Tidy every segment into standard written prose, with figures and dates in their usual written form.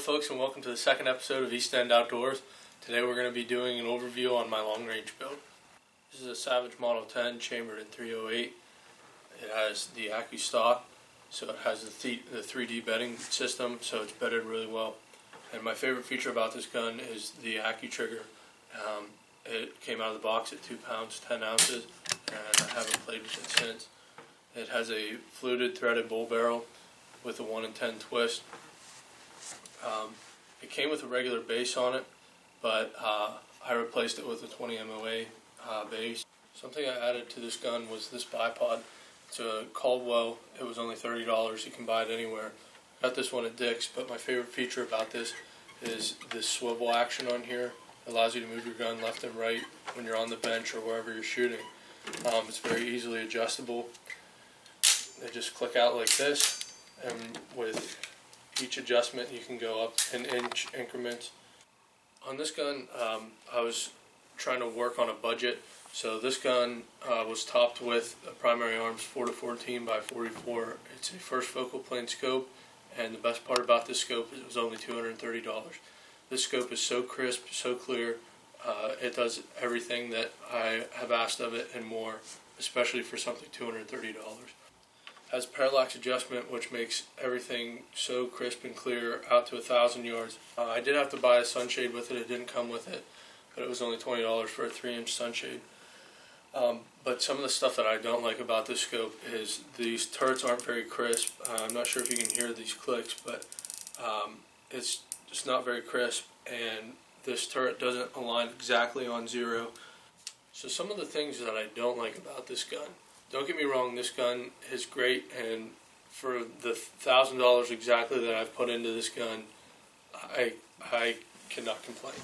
folks, and welcome to the second episode of East End Outdoors. Today we're going to be doing an overview on my long range build. This is a Savage Model 10 chambered in 308. It has the AccuStock, so it has the 3D bedding system, so it's bedded really well. And my favorite feature about this gun is the AccuTrigger. It came out of the box at 2 pounds 10 ounces, and I haven't played with it since. It has a fluted threaded bull barrel with a 1 in 10 twist. It came with a regular base on it, but I replaced it with a 20 MOA base. Something I added to this gun was this bipod. It's a Caldwell. It was only $30. You can buy it anywhere. Got this one at Dick's, but my favorite feature about this is this swivel action on here. It allows you to move your gun left and right when you're on the bench or wherever you're shooting. It's very easily adjustable. They just click out like this, and with each adjustment you can go up in inch increments. On this gun, I was trying to work on a budget, so this gun was topped with a Primary Arms 4-14 by 44. It's a first focal plane scope, and the best part about this scope is it was only $230. This scope is so crisp, so clear. It does everything that I have asked of it and more, especially for something $230. Has parallax adjustment, which makes everything so crisp and clear out to 1,000 yards. I did have to buy a sunshade with it. It didn't come with it, but it was only $20 for a 3-inch sunshade. But some of the stuff that I don't like about this scope is these turrets aren't very crisp. I'm not sure if you can hear these clicks, but it's just not very crisp, and this turret doesn't align exactly on 0. So some of the things that I don't like about this gun. Don't get me wrong, this gun is great, and for the $1,000 exactly that I've put into this gun, I cannot complain.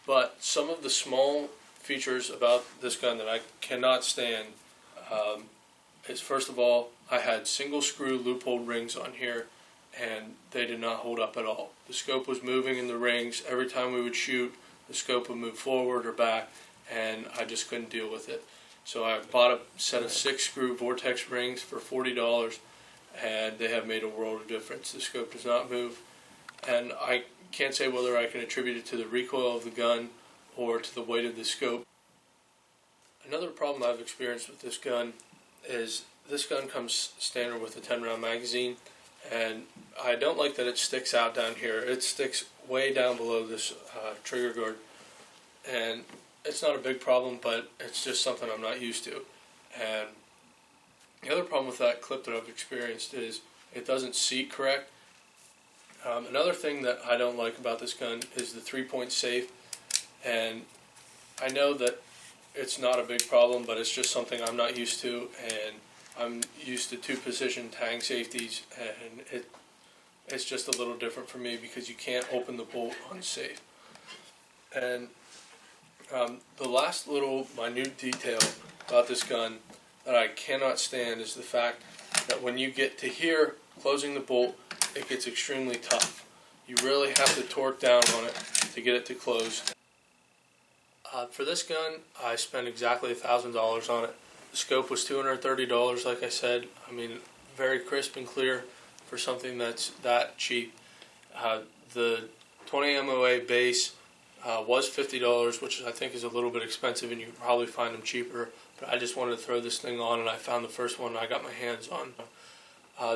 But some of the small features about this gun that I cannot stand is, first of all, I had single screw loophole rings on here, and they did not hold up at all. The scope was moving in the rings. Every time we would shoot, the scope would move forward or back, and I just couldn't deal with it. So I bought a set of 6-screw Vortex rings for $40, and they have made a world of difference. The scope does not move, and I can't say whether I can attribute it to the recoil of the gun or to the weight of the scope. Another problem I've experienced with this gun is this gun comes standard with a 10-round magazine, and I don't like that it sticks out down here. It sticks way down below this trigger guard, and it's not a big problem, but it's just something I'm not used to. And the other problem with that clip that I've experienced is it doesn't seat correct. Another thing that I don't like about this gun is the 3-point safe, and I know that it's not a big problem, but it's just something I'm not used to, and I'm used to 2-position tang safeties, and it's just a little different for me because you can't open the bolt on safe. And the last little minute detail about this gun that I cannot stand is the fact that when you get to here, closing the bolt, it gets extremely tough. You really have to torque down on it to get it to close. For this gun, I spent exactly $1,000 on it. The scope was $230, like I said. I mean, very crisp and clear for something that's that cheap. The 20 MOA base was $50, which I think is a little bit expensive, and you can probably find them cheaper. But I just wanted to throw this thing on, and I found the first one I got my hands on.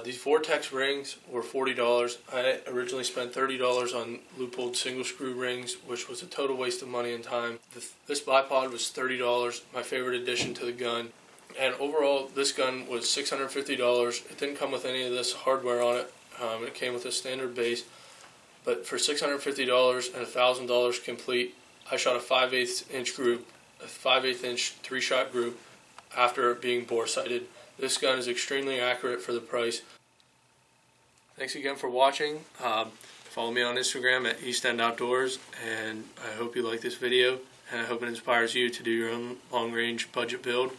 These Vortex rings were $40. I originally spent $30 on loopholed single screw rings, which was a total waste of money and time. This bipod was $30, my favorite addition to the gun. And overall, this gun was $650. It didn't come with any of this hardware on it. It came with a standard base. But for $650 and $1,000 complete, I shot a 5/8 inch group, a 5/8 inch 3-shot group after being bore sighted. This gun is extremely accurate for the price. Thanks again for watching. Follow me on Instagram at East End Outdoors, and I hope you like this video, and I hope it inspires you to do your own long range budget build.